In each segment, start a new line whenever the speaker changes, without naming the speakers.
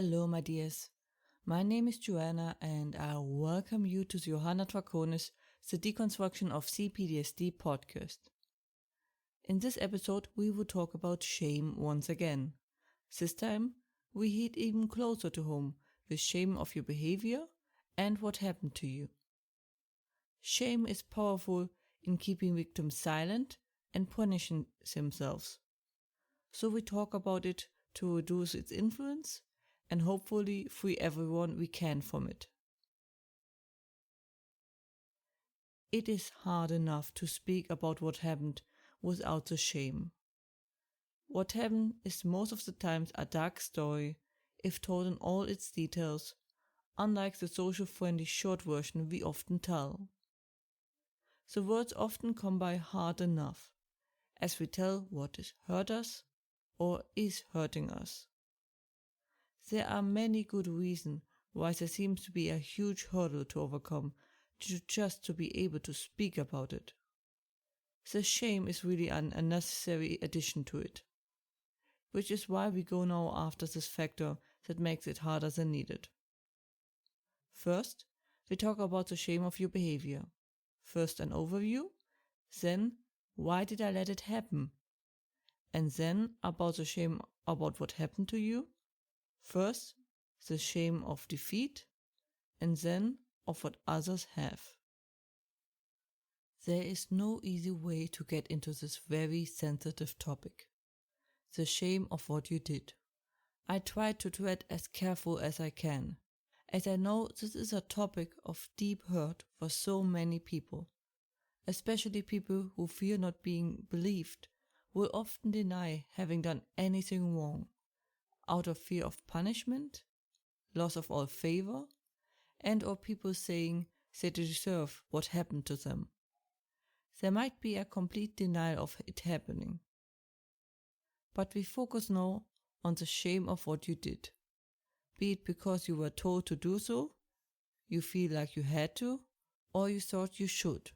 Hello, my dears. My name is Joanna, and I welcome you to the Johanna Draconis, the Deconstruction of CPTSD podcast. In this episode, we will talk about shame once again. This time, we hit even closer to home with shame of your behavior and what happened to you. Shame is powerful in keeping victims silent and punishing themselves. So we talk about it to reduce its influence and hopefully free everyone we can from it. It is hard enough to speak about what happened without the shame. What happened is most of the times a dark story, if told in all its details, unlike the social-friendly short version we often tell. The words often come by hard enough, as we tell what has hurt us or is hurting us. There are many good reasons why there seems to be a huge hurdle to overcome just to be able to speak about it. The shame is really an unnecessary addition to it, which is why we go now after this factor that makes it harder than needed. First, we talk about the shame of your behavior. First an overview, then why did I let it happen? And then about the shame about what happened to you. First, the shame of defeat, and then of what others have. There is no easy way to get into this very sensitive topic. The shame of what you did. I try to tread as careful as I can, as I know this is a topic of deep hurt for so many people. Especially people who fear not being believed will often deny having done anything wrong, out of fear of punishment, loss of all favor, and or people saying they deserve what happened to them. There might be a complete denial of it happening. But we focus now on the shame of what you did. Be it because you were told to do so, you feel like you had to, or you thought you should.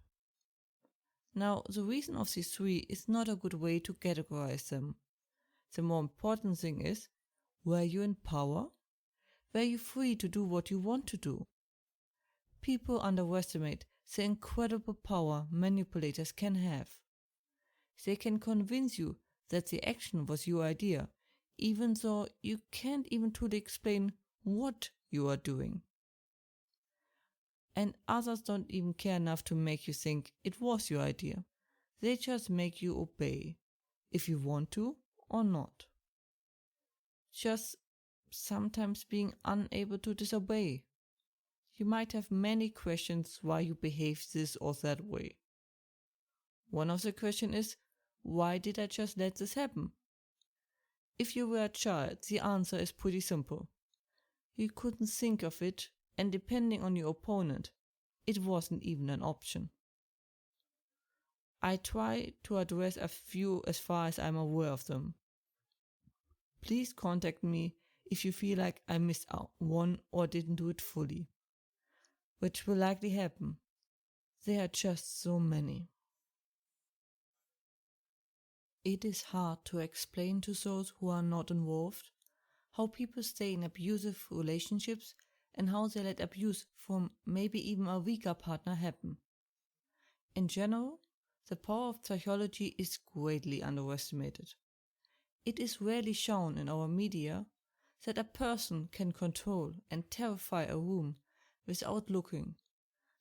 Now, the reason of these three is not a good way to categorize them. The more important thing is, were you in power? Were you free to do what you want to do? People underestimate the incredible power manipulators can have. They can convince you that the action was your idea, even though you can't even truly explain what you are doing. And others don't even care enough to make you think it was your idea. They just make you obey, if you want to or not. Just sometimes being unable to disobey. You might have many questions why you behave this or that way. One of the questions is, why did I just let this happen? If you were a child, the answer is pretty simple. You couldn't think of it, and depending on your opponent, it wasn't even an option. I try to address a few as far as I'm aware of them. Please contact me if you feel like I missed out one or didn't do it fully, which will likely happen. There are just so many. It is hard to explain to those who are not involved how people stay in abusive relationships and how they let abuse from maybe even a weaker partner happen. In general, the power of psychology is greatly underestimated. It is rarely shown in our media that a person can control and terrify a room without looking,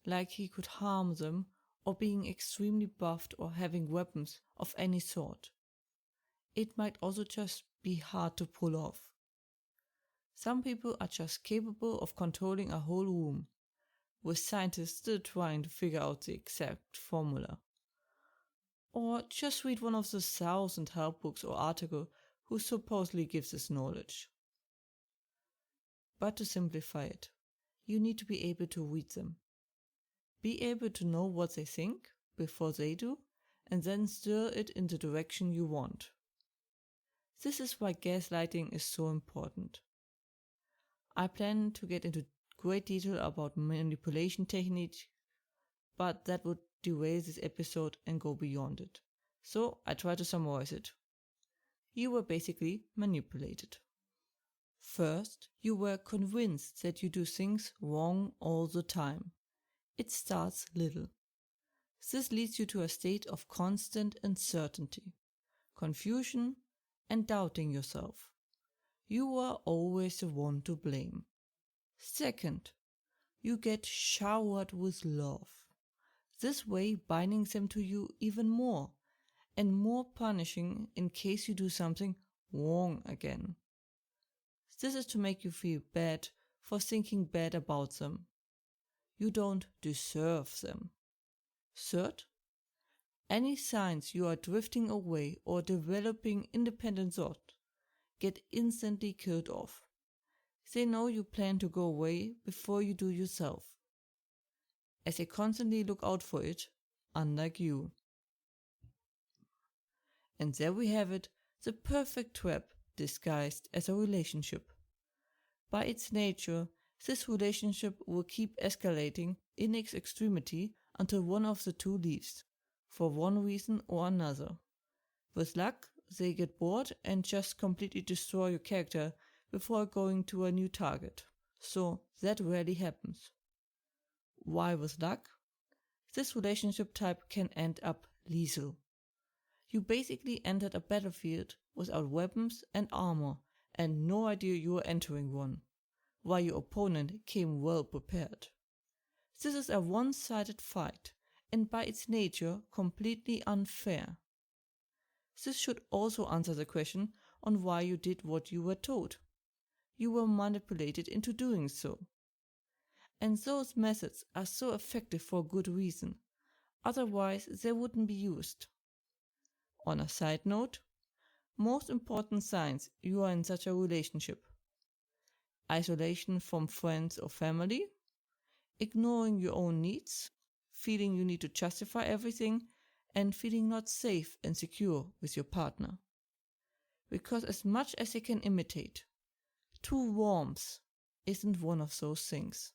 like he could harm them or being extremely buffed or having weapons of any sort. It might also just be hard to pull off. Some people are just capable of controlling a whole room, with scientists still trying to figure out the exact formula. Or just read one of the 1,000 help books or articles who supposedly gives this knowledge. But to simplify it, you need to be able to read them. Be able to know what they think before they do, and then steer it in the direction you want. This is why gaslighting is so important. I plan to get into great detail about manipulation techniques, but that would derail this episode and go beyond it. So I try to summarize it. You were basically manipulated. First, you were convinced that you do things wrong all the time. It starts little. This leads you to a state of constant uncertainty, confusion, and doubting yourself. You are always the one to blame. Second, you get showered with love. This way binding them to you even more and more punishing in case you do something wrong again. This is to make you feel bad for thinking bad about them. You don't deserve them. Third, any signs you are drifting away or developing independent thought get instantly killed off. They know you plan to go away before you do yourself, as they constantly look out for it, unlike you. And there we have it, the perfect trap disguised as a relationship. By its nature, this relationship will keep escalating in its extremity until one of the two leaves, for one reason or another. With luck, they get bored and just completely destroy your character before going to a new target. So that rarely happens. Why with luck? This relationship type can end up lethal. You basically entered a battlefield without weapons and armor and no idea you were entering one, while your opponent came well prepared. This is a one-sided fight and by its nature completely unfair. This should also answer the question on why you did what you were told. You were manipulated into doing so. And those methods are so effective for good reason, otherwise they wouldn't be used. On a side note, most important signs you are in such a relationship: isolation from friends or family, ignoring your own needs, feeling you need to justify everything, and feeling not safe and secure with your partner. Because as much as they can imitate, true warmth isn't one of those things.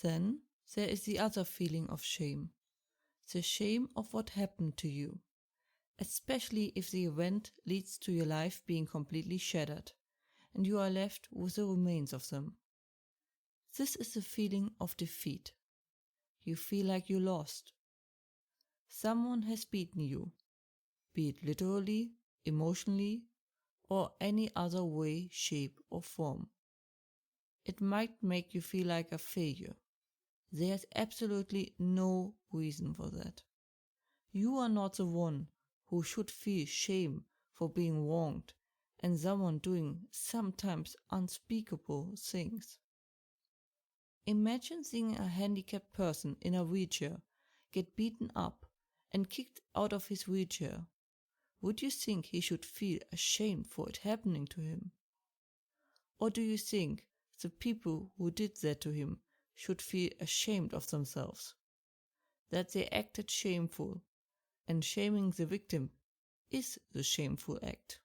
Then there is the other feeling of shame. The shame of what happened to you, especially if the event leads to your life being completely shattered and you are left with the remains of them. This is the feeling of defeat. You feel like you lost. Someone has beaten you, be it literally, emotionally, or any other way, shape, or form. It might make you feel like a failure. There's absolutely no reason for that. You are not the one who should feel shame for being wronged and someone doing sometimes unspeakable things. Imagine seeing a handicapped person in a wheelchair get beaten up and kicked out of his wheelchair. Would you think he should feel ashamed for it happening to him? Or do you think the people who did that to him should feel ashamed of themselves? That they acted shameful, and shaming the victim is the shameful act.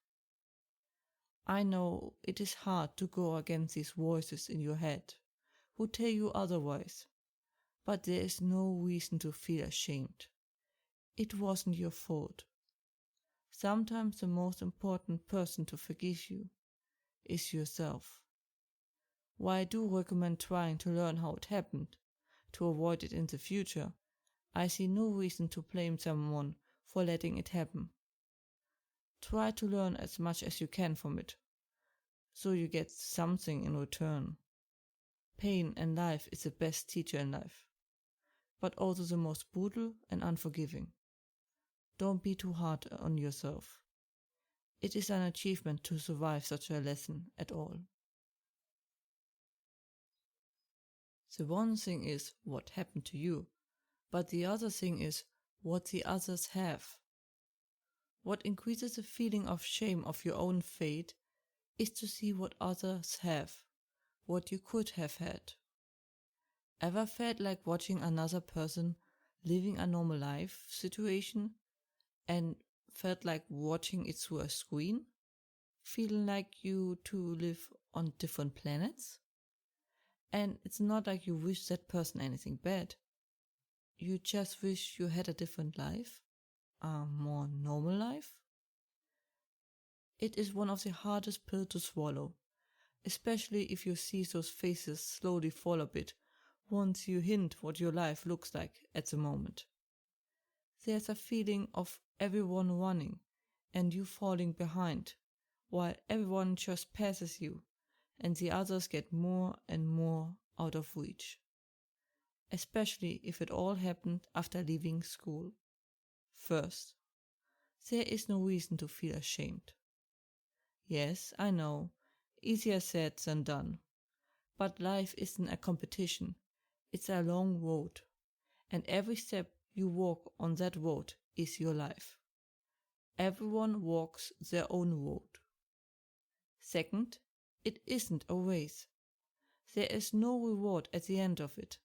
I know it is hard to go against these voices in your head who tell you otherwise, but there is no reason to feel ashamed. It wasn't your fault. Sometimes the most important person to forgive you is yourself. While I do recommend trying to learn how it happened, to avoid it in the future, I see no reason to blame someone for letting it happen. Try to learn as much as you can from it, so you get something in return. Pain and life is the best teacher in life, but also the most brutal and unforgiving. Don't be too hard on yourself. It is an achievement to survive such a lesson at all. The one thing is what happened to you, but the other thing is what the others have. What increases the feeling of shame of your own fate is to see what others have, what you could have had. Ever felt like watching another person living a normal life situation and felt like watching it through a screen? Feeling like you two live on different planets? And it's not like you wish that person anything bad. You just wish you had a different life, a more normal life. It is one of the hardest pills to swallow, especially if you see those faces slowly fall a bit once you hint what your life looks like at the moment. There's a feeling of everyone running and you falling behind, while everyone just passes you and the others get more and more out of reach. Especially if it all happened after leaving school. First, there is no reason to feel ashamed. Yes, I know, easier said than done. But life isn't a competition, it's a long road, and every step you walk on that road is your life. Everyone walks their own road. Second, it isn't a race. There is no reward at the end of it.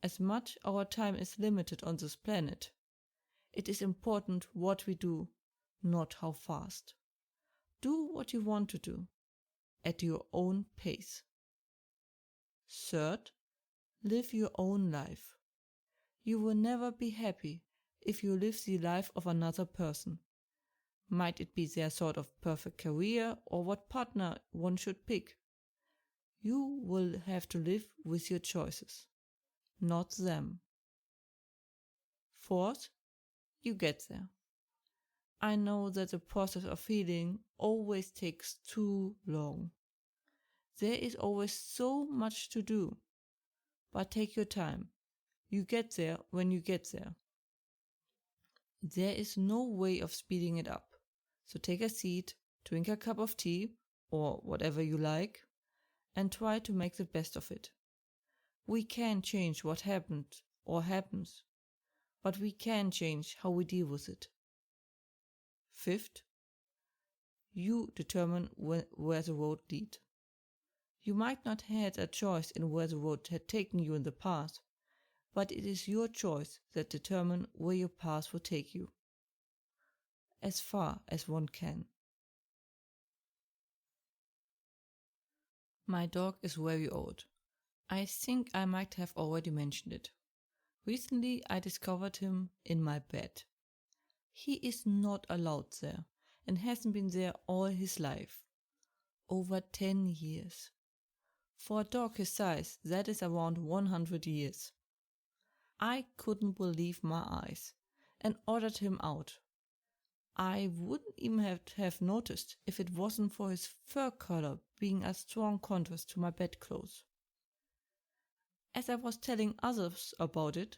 As much our time is limited on this planet, it is important what we do, not how fast. Do what you want to do, at your own pace. Third, live your own life. You will never be happy if you live the life of another person. Might it be their sort of perfect career or what partner one should pick? You will have to live with your choices, not them. Fourth, you get there. I know that the process of healing always takes too long. There is always so much to do. But take your time. You get there when you get there. There is no way of speeding it up. So take a seat, drink a cup of tea, or whatever you like, and try to make the best of it. We can't change what happened or happens, but we can change how we deal with it. Fifth, you determine where the road leads. You might not have had a choice in where the road had taken you in the past, but it is your choice that determines where your path will take you. As far as one can. My dog is very old. I think I might have already mentioned it. Recently I discovered him in my bed. He is not allowed there and hasn't been there all his life. Over 10 years. For a dog his size, that is around 100 years. I couldn't believe my eyes and ordered him out. I wouldn't even have noticed if it wasn't for his fur color being a strong contrast to my bedclothes. As I was telling others about it,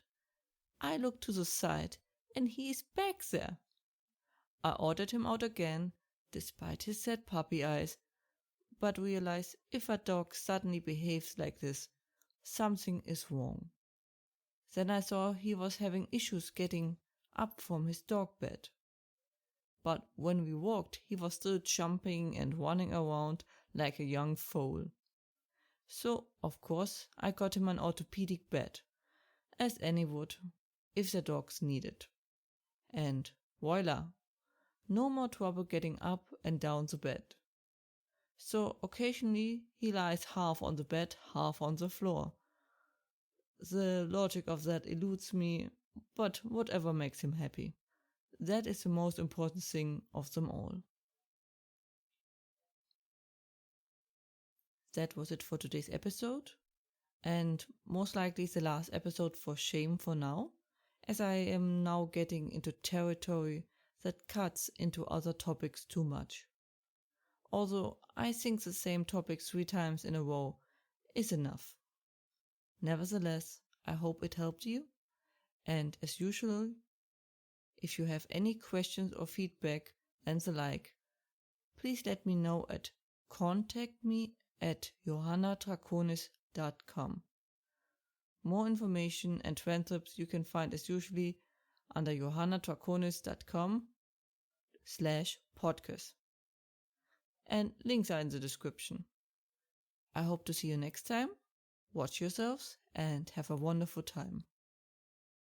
I looked to the side and he is back there. I ordered him out again, despite his sad puppy eyes, but realized if a dog suddenly behaves like this, something is wrong. Then I saw he was having issues getting up from his dog bed. But when we walked, he was still jumping and running around like a young foal. So, of course, I got him an orthopedic bed, as any would, if their dogs needed. And voila, no more trouble getting up and down the bed. So occasionally he lies half on the bed, half on the floor. The logic of that eludes me, but whatever makes him happy. That is the most important thing of them all. That was it for today's episode, and most likely the last episode for shame for now, as I am now getting into territory that cuts into other topics too much. Although I think the same topic 3 times in a row is enough. Nevertheless, I hope it helped you, and as usual, if you have any questions or feedback and the like, please let me know at contactme@johannadraconis.com. More information and transcripts you can find as usually under johannadraconis.com/podcast. And links are in the description. I hope to see you next time. Watch yourselves and have a wonderful time.